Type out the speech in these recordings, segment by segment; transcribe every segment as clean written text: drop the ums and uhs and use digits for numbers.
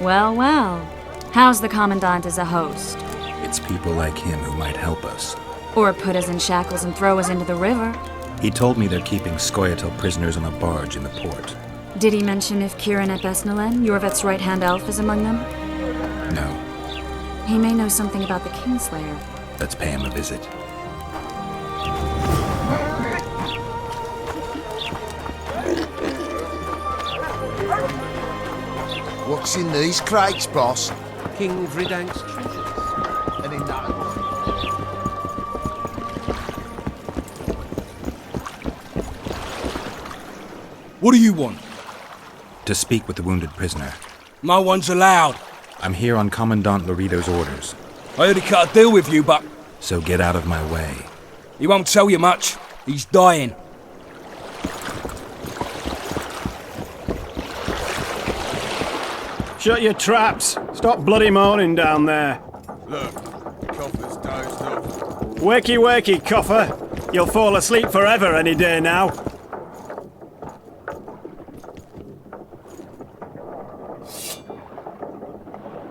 Well, well. How's the Commandant as a host? It's people like him who might help us. Or put us in shackles and throw us into the river. He told me they're keeping Scoia'tael prisoners on a barge in the port. Did he mention if Kieran ep Esnalen, Yorveth's right-hand elf, is among them? No. He may know something about the Kingslayer. Let's pay him a visit. What's in these crates, boss? King Vridank's treasures. Any notes? What do you want? To speak with the wounded prisoner. No one's allowed. I'm here on Commandant Laredo's orders. I heard he cut a deal with you, but So get out of my way. he won't tell you much. He's dying. Shut your traps. Stop bloody moaning down there. Look, Coffer's dozed off. Wakey, wakey, Coffer. You'll fall asleep forever any day now.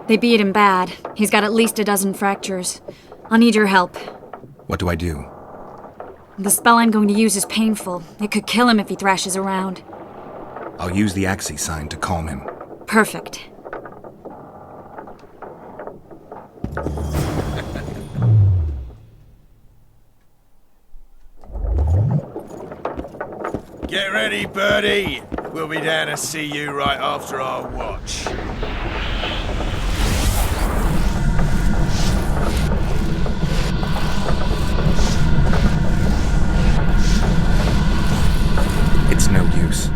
They beat him bad. He's got at least a dozen fractures. I'll need your help. What do I do? The spell I'm going to use is painful. It could kill him if he thrashes around. I'll use the Axii sign to calm him. Perfect. Get ready, Birdie. We'll be down to see you right after our watch. It's no use.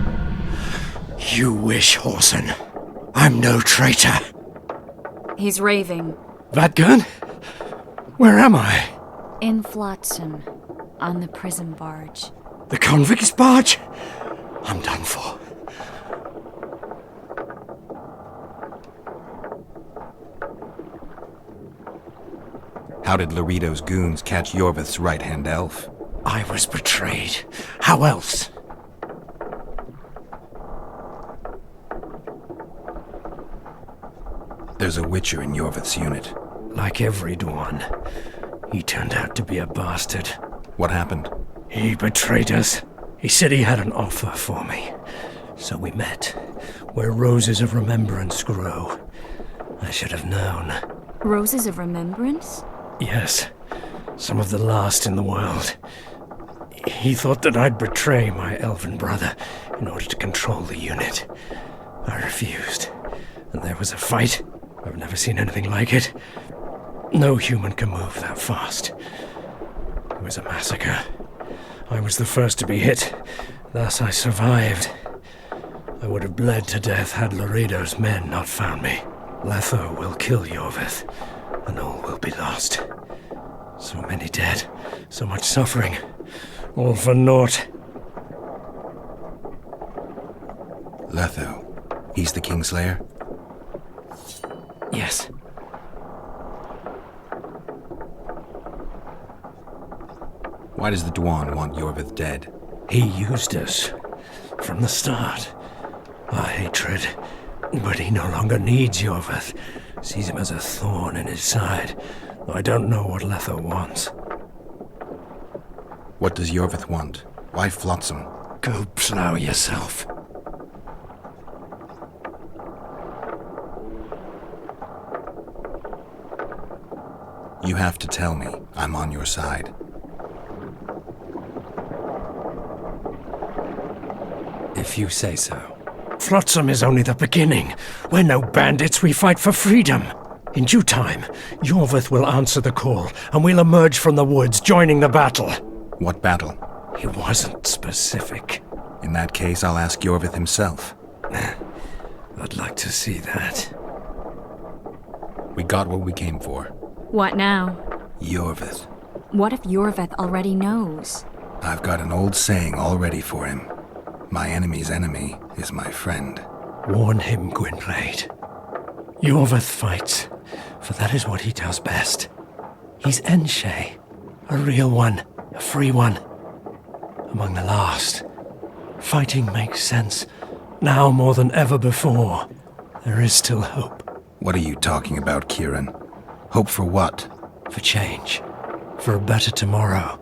You wish, Horson. I'm no traitor. He's raving. Vadgun? Where am I? In Flotsam. On the prison barge. The convict's barge? I'm done for. How did Laredo's goons catch Yorveth's right-hand elf? I was betrayed. How else? There's a Witcher in Yorveth's unit. Like every Dwan, he turned out to be a bastard. What happened? He betrayed us. He said he had an offer for me. So we met, where roses of remembrance grow. I should have known. Roses of Remembrance? Yes, some of the last in the world. He thought that I'd betray my elven brother in order to control the unit. I refused, and there was a fight. I've never seen anything like it. No human can move that fast. It was a massacre. I was the first to be hit, thus I survived. I would have bled to death had Laredo's men not found me. Letho will kill Yorveth, and all will be lost. So many dead, so much suffering, all for naught. Letho. He's the Kingslayer? Yes. Why does the Dwan want Yorveth dead? He used us from the start. Our hatred. But he no longer needs Yorveth. Sees him as a thorn in his side. Though I don't know what Letho wants. What does Yorveth want? Why Flotsam? Go plow yourself. You have to tell me. I'm on your side. If you say so. Flotsam is only the beginning. We're no bandits, we fight for freedom. In due time, Yorveth will answer the call, and we'll emerge from the woods, joining the battle. What battle? He wasn't specific. In that case, I'll ask Yorveth himself. I'd like to see that. We got what we came for. What now? Yorveth. What if Yorveth already knows? I've got an old saying all ready for him. My enemy's enemy is my friend. Warn him, Gwynblade. Yorveth fights, for that is what he does best. He's Enshe, a real one, a free one. Among the last. Fighting makes sense. Now more than ever before, there is still hope. What are you talking about, Kieran? Hope for what? For change. For a better tomorrow.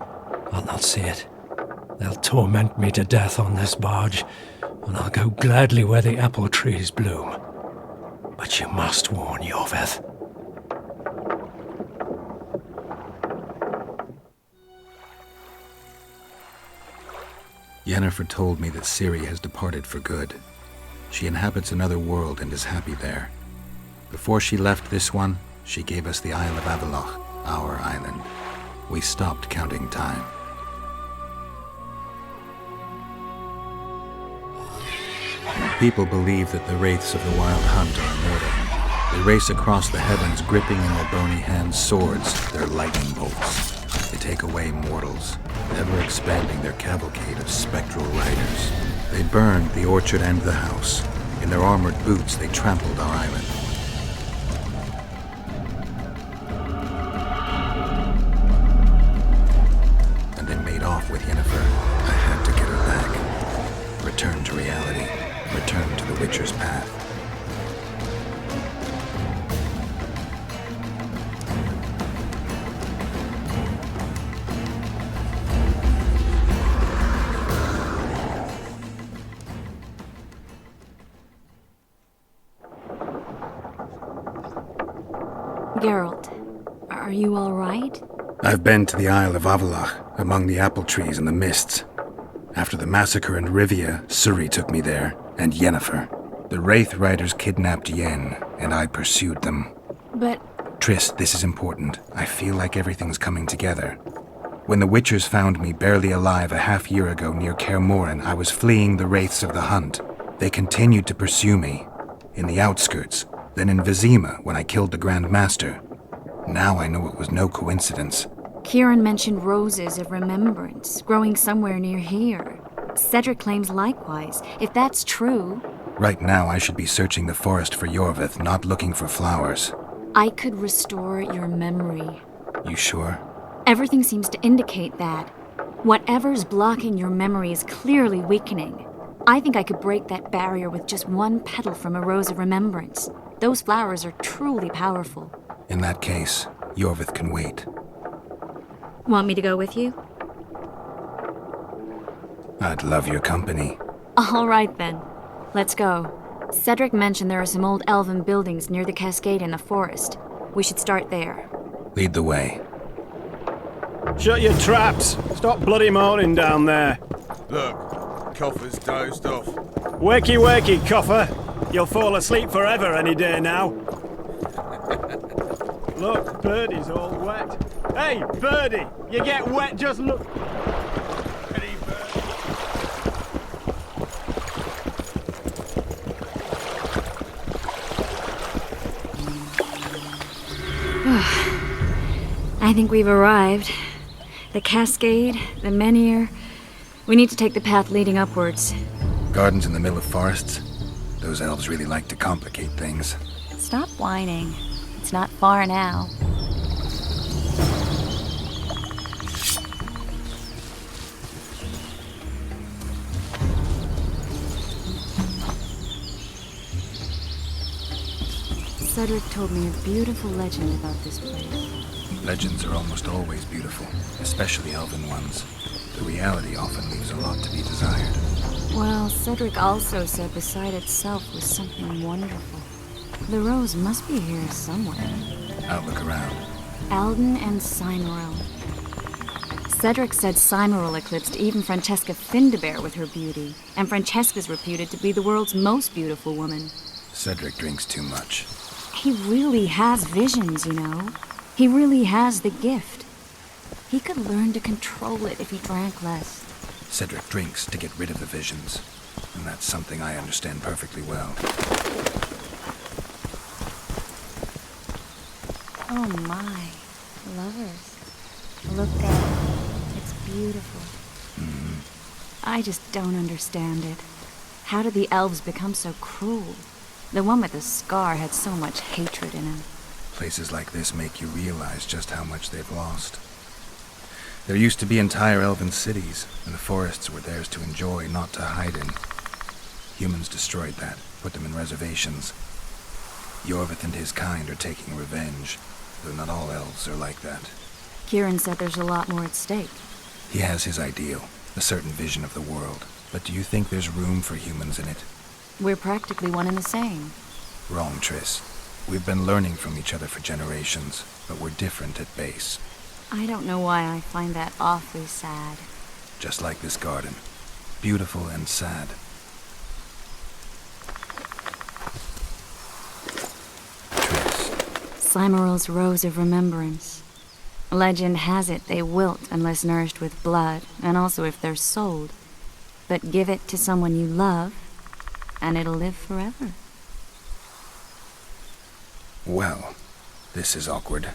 I'll not see it. They'll torment me to death on this barge, and I'll go gladly where the apple trees bloom. But you must warn Yorveth. Yennefer told me that Ciri has departed for good. She inhabits another world and is happy there. Before she left this one, she gave us the Isle of Avallach, our island. We stopped counting time. People believe that the wraiths of the Wild Hunt are immortal. They race across the heavens, gripping in their bony hands swords, their lightning bolts. They take away mortals, ever expanding their cavalcade of spectral riders. They burned the orchard and the house. In their armored boots, they trampled our island. And they made off with Yennefer. I had to get her back. Return to reality. Return to the Witcher's path. Geralt, are you all right? I've been to the Isle of Avallach, among the apple trees and the mists. After the massacre in Rivia, Ciri took me there, and Yennefer. The Wraith Riders kidnapped Yen, and I pursued them. But Triss, this is important. I feel like everything's coming together. When the Witchers found me barely alive a half-year ago near Kaer Morhen, I was fleeing the Wraiths of the Hunt. They continued to pursue me, in the outskirts, then in Vizima when I killed the Grand Master. Now I know it was no coincidence. Kieran mentioned roses of remembrance growing somewhere near here. Cedric claims likewise. If that's true... Right now I should be searching the forest for Yorveth, not looking for flowers. I could restore your memory. You sure? Everything seems to indicate that. Whatever's blocking your memory is clearly weakening. I think I could break that barrier with just one petal from a rose of remembrance. Those flowers are truly powerful. In that case, Yorveth can wait. Want me to go with you? I'd love your company. All right then. Let's go. Cedric mentioned there are some old elven buildings near the cascade in the forest. We should start there. Lead the way. Shut your traps! Stop bloody moaning down there. Look, Coffer's dozed off. Wakey, wakey, Coffer. You'll fall asleep forever any day now. Look, Birdie's all wet. Hey, Birdie! You get wet, just look... Pretty bird. I think we've arrived. The cascade, the menhir. We need to take the path leading upwards. Gardens in the middle of forests? Those elves really like to complicate things. Stop whining. It's not far now. Cedric told me a beautiful legend about this place. Legends are almost always beautiful, especially elven ones. The reality often leaves a lot to be desired. Well, Cedric also said beside itself was something wonderful. The rose must be here somewhere. I'll look around. Alden and Cynaril. Cedric said Cynaril eclipsed even Francesca Findabair with her beauty, and Francesca's reputed to be the world's most beautiful woman. Cedric drinks too much. He really has visions, you know. He really has the gift. He could learn to control it if he drank less. Cedric drinks to get rid of the visions, and that's something I understand perfectly well. Oh my, lovers. Look at it. It's beautiful. I just don't understand it. How did the elves become so cruel? The one with the scar had so much hatred in him. Places like this make you realize just how much they've lost. There used to be entire elven cities, and the forests were theirs to enjoy, not to hide in. Humans destroyed that, put them in reservations. Yorvith and his kind are taking revenge, though not all elves are like that. Kieran said there's a lot more at stake. He has his ideal, a certain vision of the world. But do you think there's room for humans in it? We're practically one and the same. Wrong, Triss. We've been learning from each other for generations, but we're different at base. I don't know why I find that awfully sad. Just like this garden. Beautiful and sad. Triss. Slimeral's Rose of Remembrance. Legend has it they wilt unless nourished with blood, and also if they're sold. But give it to someone you love, and it'll live forever. Well, this is awkward.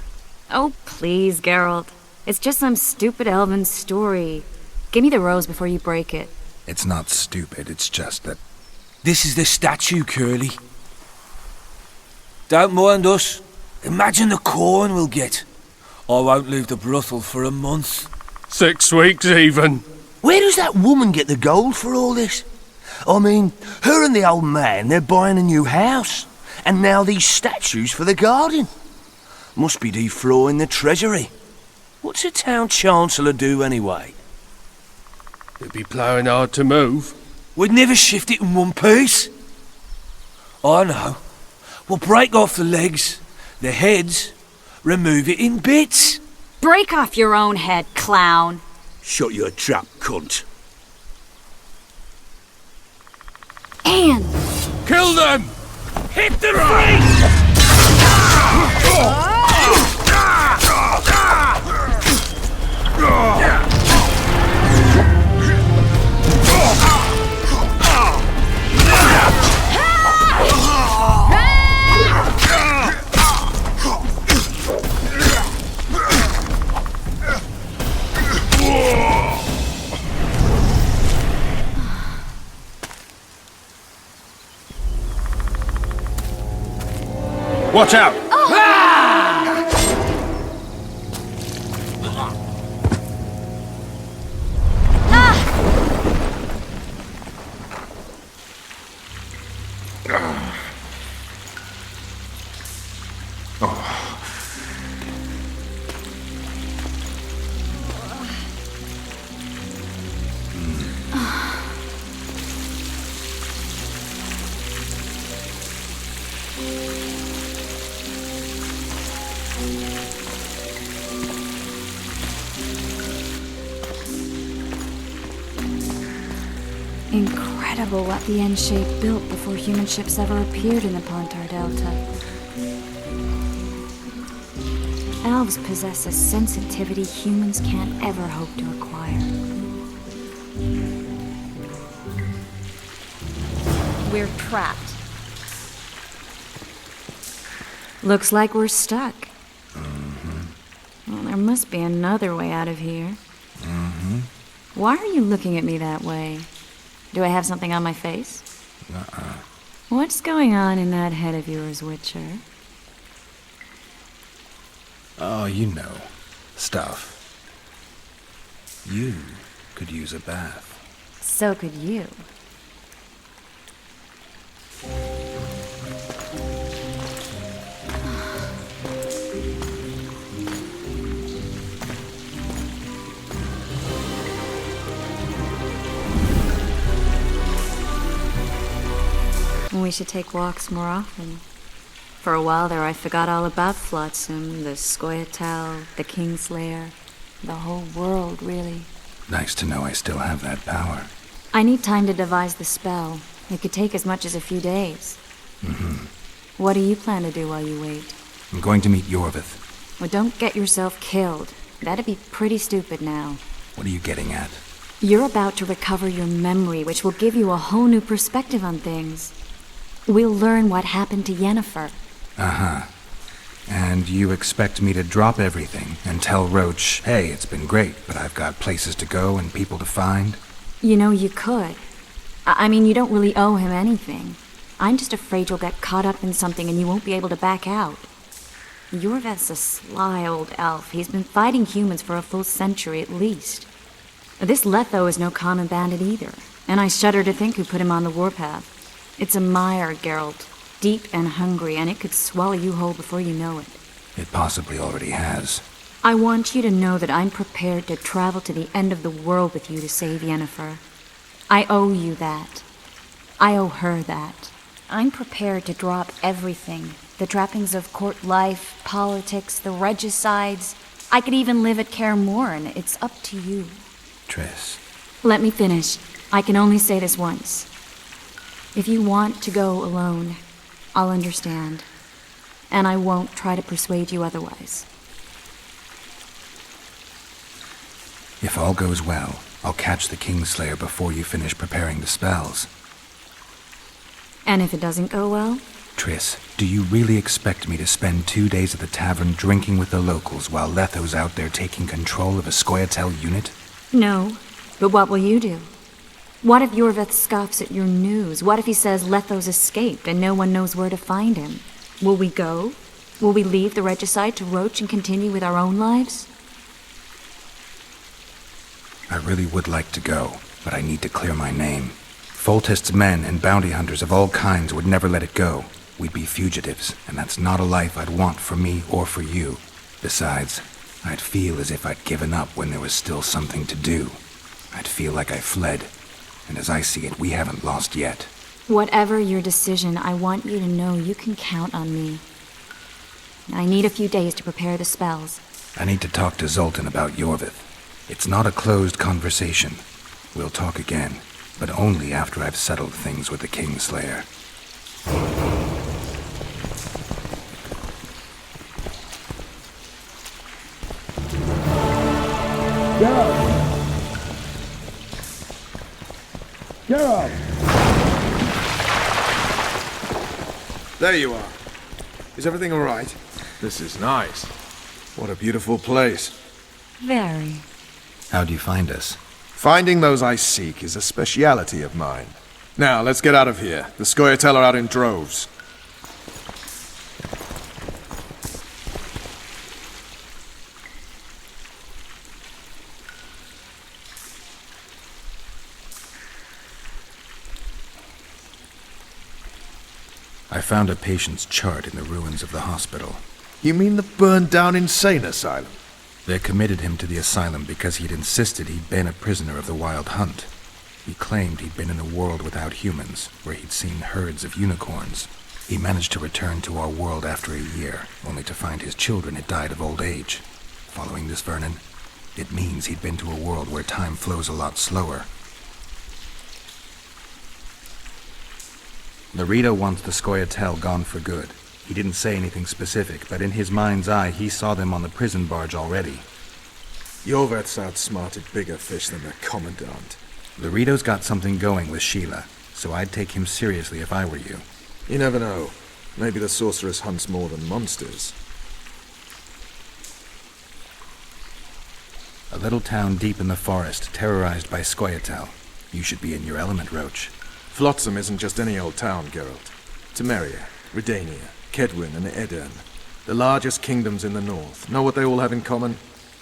Oh, please, Geralt. It's just some stupid elven story. Give me the rose before you break it. It's not stupid, it's just that... This is the statue, Curly. Don't mind us. Imagine the corn we'll get. I won't leave the brothel for a month. 6 weeks even. Where does that woman get the gold for all this? I mean, her and the old man, they're buying a new house. And now these statues for the garden. Must be defraying the treasury. What's a town chancellor do anyway? It'd be ploughing hard to move. We'd never shift it in one piece. I know. We'll break off the legs, the heads, remove it in bits. Break off your own head, clown. Shut your trap, cunt. Anne! Kill them! Hit the right! Watch out! Incredible what the N-shape built before human ships ever appeared in the Pontar Delta. Elves possess a sensitivity humans can't ever hope to acquire. We're trapped. Looks like we're stuck. Well, there must be another way out of here. Why are you looking at me that way? Do I have something on my face? What's going on in that head of yours, Witcher? Oh, you know. Stuff. You could use a bath. So could you. We should take walks more often. For a while there I forgot all about Flotsam, the Scoia'tael, the Kingslayer, the whole world, really. Nice to know I still have that power. I need time to devise the spell. It could take as much as a few days. What do you plan to do while you wait? I'm going to meet Yorvith. Well, don't get yourself killed. That'd be pretty stupid now. What are you getting at? You're about to recover your memory, which will give you a whole new perspective on things. We'll learn what happened to Yennefer. And you expect me to drop everything and tell Roach, hey, it's been great, but I've got places to go and people to find? You know, you could. I mean, you don't really owe him anything. I'm just afraid you'll get caught up in something and you won't be able to back out. Yorvith's a sly old elf. He's been fighting humans for a full century at least. This Letho is no common bandit either, and I shudder to think who put him on the warpath. It's a mire, Geralt. deep and hungry, and it could swallow you whole before you know it. It possibly already has. I want you to know that I'm prepared to travel to the end of the world with you to save Yennefer. I owe you that. I owe her that. I'm prepared to drop everything. The trappings of court life, politics, the regicides. I could even live at Kaer Morhen. It's up to you. Triss. Let me finish. I can only say this once. If you want to go alone, I'll understand. And I won't try to persuade you otherwise. If all goes well, I'll catch the Kingslayer before you finish preparing the spells. And if it doesn't go well? Triss, do you really expect me to spend 2 days at the tavern drinking with the locals while Letho's out there taking control of a Scoia'tael unit? No, but what will you do? What if Yorveth scoffs at your news? What if he says Letho's escaped and no one knows where to find him? Will we go? Will we leave the regicide to Roach and continue with our own lives? I really would like to go, but I need to clear my name. Foltest's men and bounty hunters of all kinds would never let it go. We'd be fugitives, and that's not a life I'd want for me or for you. Besides, I'd feel as if I'd given up when there was still something to do. I'd feel like I fled, and as I see it, we haven't lost yet. Whatever your decision, I want you to know you can count on me. I need a few days to prepare the spells. I need to talk to Zoltan about Yorveth. It's not a closed conversation. We'll talk again, but only after I've settled things with the Kingslayer. There you are. Is everything all right? This is nice. What a beautiful place. Very. How'd you find us? Finding those I seek is a speciality of mine. Now, let's get out of here. The Scoia'tael are out in droves. I found a patient's chart in the ruins of the hospital. You mean the burned-down insane asylum? They committed him to the asylum because he'd insisted he'd been a prisoner of the Wild Hunt. He claimed he'd been in a world without humans, where he'd seen herds of unicorns. He managed to return to our world after a year, only to find his children had died of old age. Following this, Vernon, it means he'd been to a world where time flows a lot slower. Larito wants the Scoia'tael gone for good. He didn't say anything specific, but in his mind's eye, he saw them on the prison barge already. Yorveth's outsmarted bigger fish than the Commandant. Larito's got something going with Sheila, so I'd take him seriously if I were you. You never know. Maybe the sorceress hunts more than monsters. A little town deep in the forest, terrorized by Scoia'tael. You should be in your element, Roach. Flotsam isn't just any old town, Geralt. Temeria, Redania, Kedwin, and Edirn. The largest kingdoms in the north. Know what they all have in common?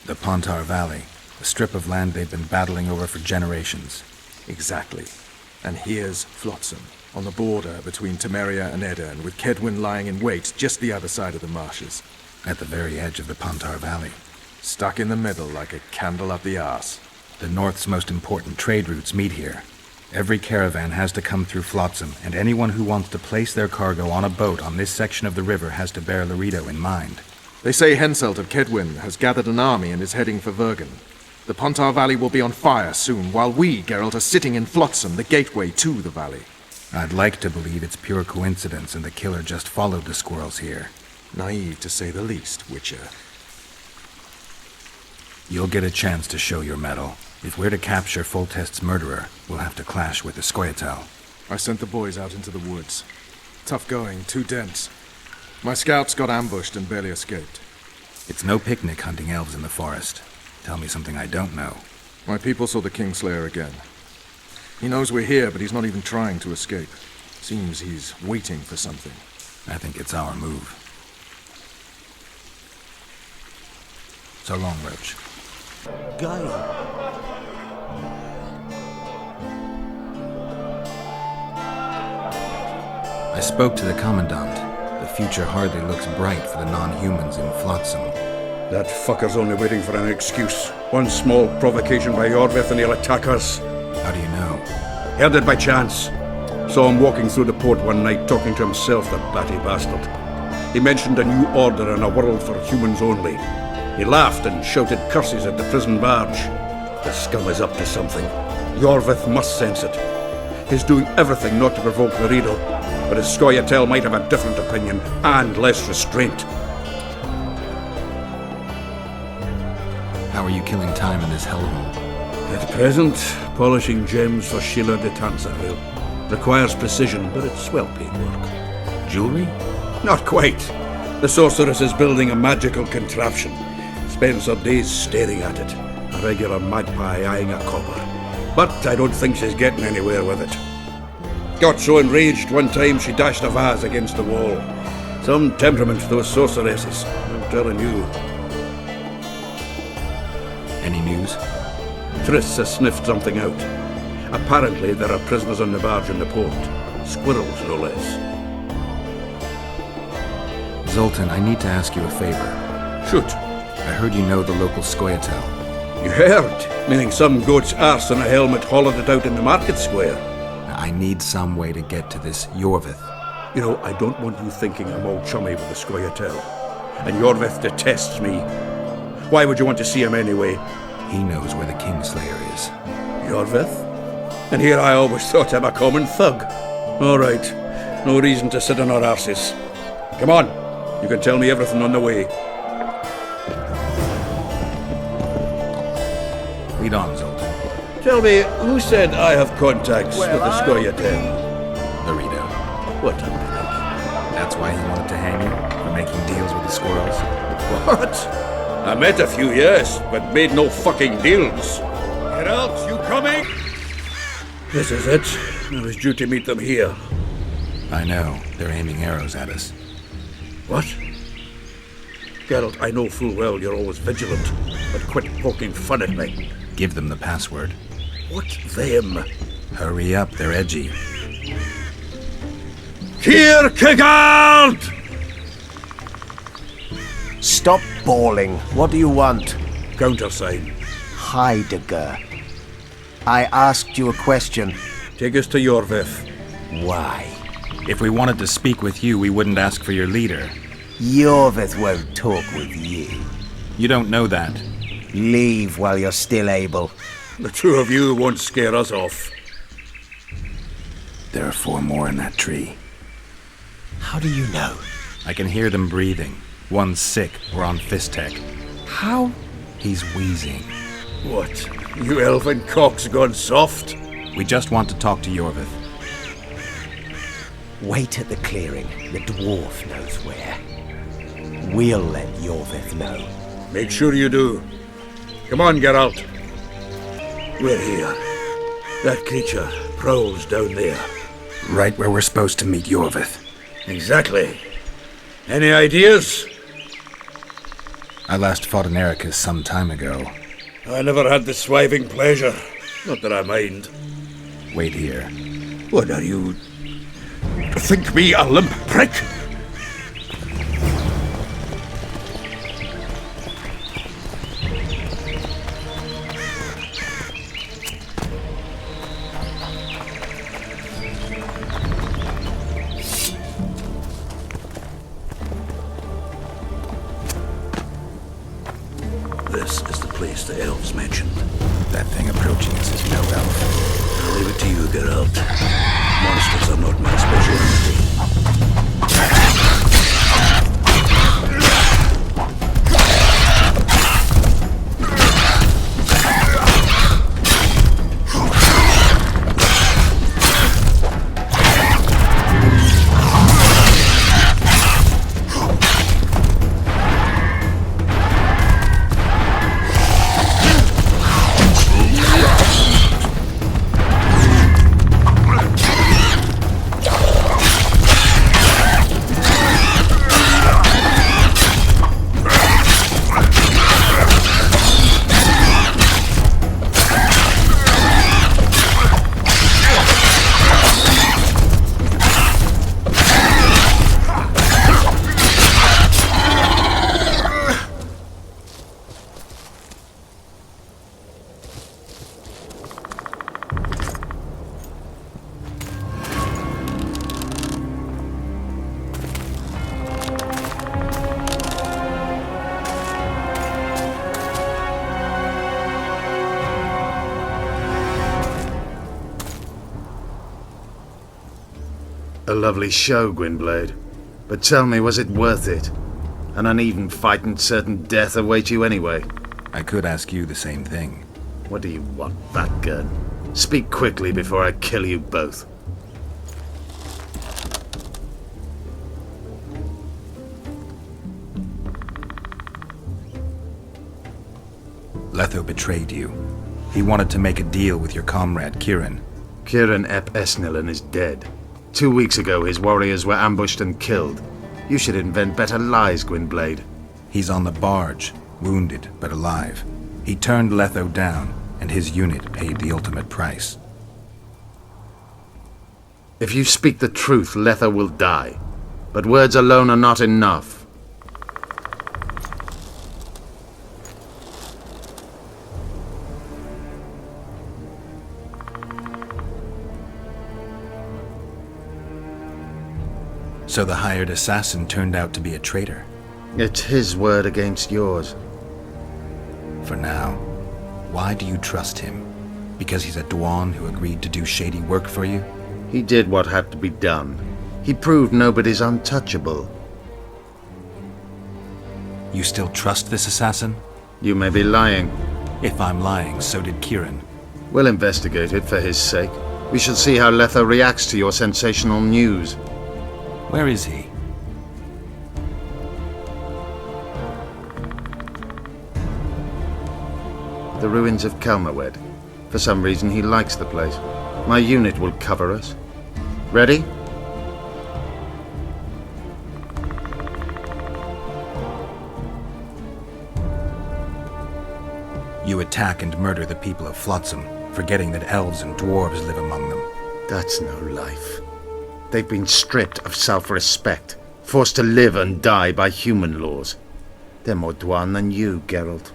The Pontar Valley, a strip of land they've been battling over for generations. Exactly. And here's Flotsam, on the border between Temeria and Edirn, with Kedwin lying in wait just the other side of the marshes. At the very edge of the Pontar Valley. Stuck in the middle like a candle up the arse. The North's most important trade routes meet here. Every caravan has to come through Flotsam, and anyone who wants to place their cargo on a boat on this section of the river has to bear Larito in mind. They say Henselt of Kedwin has gathered an army and is heading for Vergen. The Pontar Valley will be on fire soon, while we, Geralt, are sitting in Flotsam, the gateway to the valley. I'd like to believe it's pure coincidence and the killer just followed the squirrels here. Naive to say the least, Witcher. You'll get a chance to show your mettle. If we're to capture Foltest's murderer, we'll have to clash with the Scoia'tael. I sent the boys out into the woods. Tough going, too dense. My scouts got ambushed and barely escaped. It's no picnic hunting elves in the forest. Tell me something I don't know. My people saw the Kingslayer again. He knows we're here, but he's not even trying to escape. Seems he's waiting for something. I think it's our move. So long, Roach. I I spoke to the Commandant. The future hardly looks bright for the non-humans in Flotsam. That fucker's only waiting for an excuse. One small provocation by Orvith and he'll attack us. How do you know? Heard it by chance. Saw him walking through the port one night talking to himself, the batty bastard. He mentioned a new order and a world for humans only. He laughed and shouted curses at the prison barge. The scum is up to something. Yorvith must sense it. He's doing everything not to provoke the Riddle, but his Scoia'tael might have a different opinion and less restraint. How are you killing time in this hellhole? At present, polishing gems for Sheila de Tanzaville. Requires precision, but it's well-paid work. Jewelry? Not quite. The sorceress is building a magical contraption. Spends her days staring at it. A regular magpie eyeing a copper. But I don't think she's getting anywhere with it. Got so enraged one time she dashed a vase against the wall. Some temperament, those sorceresses. I'm telling you. Any news? Triss has sniffed something out. Apparently there are prisoners on the barge in the port. Squirrels, no less. Zoltan, I need to ask you a favor. Shoot. I heard you know the local Scoia'tael. You heard? Meaning some goat's arse on a helmet hollowed it out in the market square. I need some way to get to this Yorvith. You know, I don't want you thinking I'm all chummy with the Scoia'tael. And Yorvith detests me. Why would you want to see him anyway? He knows where the Kingslayer is. Yorvith? And here I always thought him a common thug. All right. No reason to sit on our arses. Come on. You can tell me everything on the way. Lead on, Zoltan. Tell me, who said I have contacts with the Scoia'tael? Burrito. What a prick. That's why he wanted to hang you? For making deals with the squirrels? What? I met a few, yes, but made no fucking deals. Geralt, you coming? This is it. I was due to meet them here. I know. They're aiming arrows at us. What? Geralt, I know full well you're always vigilant, but quit poking fun at me. Give them the password. What them? Hurry up, they're edgy. Kierkegaard! Stop bawling. What do you want? Countersign. Heidegger. I asked you a question. Take us to Yorvith. Why? If we wanted to speak with you, we wouldn't ask for your leader. Yorvith won't talk with you. You don't know that. Leave while you're still able. The two of you won't scare us off. There are 4 more in that tree. How do you know? I can hear them breathing. One's sick or on Fistek. How? He's wheezing. What? You elfin cock's gone soft? We just want to talk to Yorvith. Wait at the clearing. The dwarf knows where. We'll let Yorvith know. Make sure you do. Come on, Geralt. We're here. That creature prowls down there. Right where we're supposed to meet Yorvith. Exactly. Any ideas? I last fought an Ericus some time ago. I never had the swiving pleasure. Not that I mind. Wait here. What are you... Think me a limp prick? This is the place the elves mentioned. That thing approaching us is no elf. I'll leave it to you, Geralt. Monsters are not my specialty. A lovely show, Gwynblade. But tell me, was it worth it? An uneven fight and certain death await you anyway. I could ask you the same thing. What do you want, Vatgun? Speak quickly before I kill you both. Letho betrayed you. He wanted to make a deal with your comrade, Kieran. Kieran Ep Esnilin is dead. 2 weeks ago, his warriors were ambushed and killed. You should invent better lies, Gwynblade. He's on the barge, wounded but alive. He turned Letho down, and his unit paid the ultimate price. If you speak the truth, Letho will die. But words alone are not enough. So the hired assassin turned out to be a traitor. It's his word against yours. For now. Why do you trust him? Because he's a Dwan who agreed to do shady work for you? He did what had to be done. He proved nobody's untouchable. You still trust this assassin? You may be lying. If I'm lying, so did Kieran. We'll investigate it for his sake. We shall see how Letho reacts to your sensational news. Where is he? The ruins of Kelmawed. For some reason, he likes the place. My unit will cover us. Ready? You attack and murder the people of Flotsam, forgetting that elves and dwarves live among them. That's no life. They've been stripped of self-respect, forced to live and die by human laws. They're more Dwan than you, Geralt.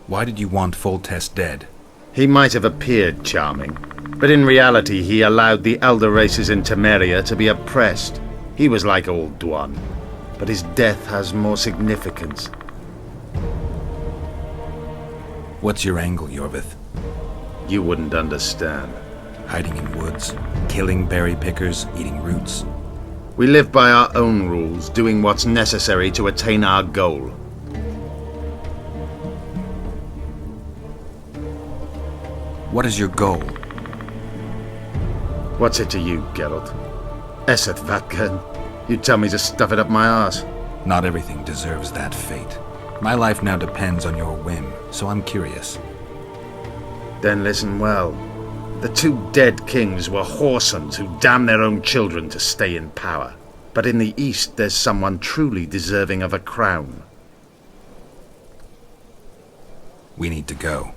Why did you want Foltest dead? He might have appeared charming, but in reality he allowed the elder races in Temeria to be oppressed. He was like old Dwan, but his death has more significance. What's your angle, Yorvith? You wouldn't understand. Hiding in woods, killing berry pickers, eating roots. We live by our own rules, doing what's necessary to attain our goal. What is your goal? What's it to you, Geralt? Esset Vatgun. You tell me to stuff it up my arse. Not everything deserves that fate. My life now depends on your whim, so I'm curious. Then listen well. The 2 dead kings were whoresons who damned their own children to stay in power. But in the East, there's someone truly deserving of a crown. We need to go.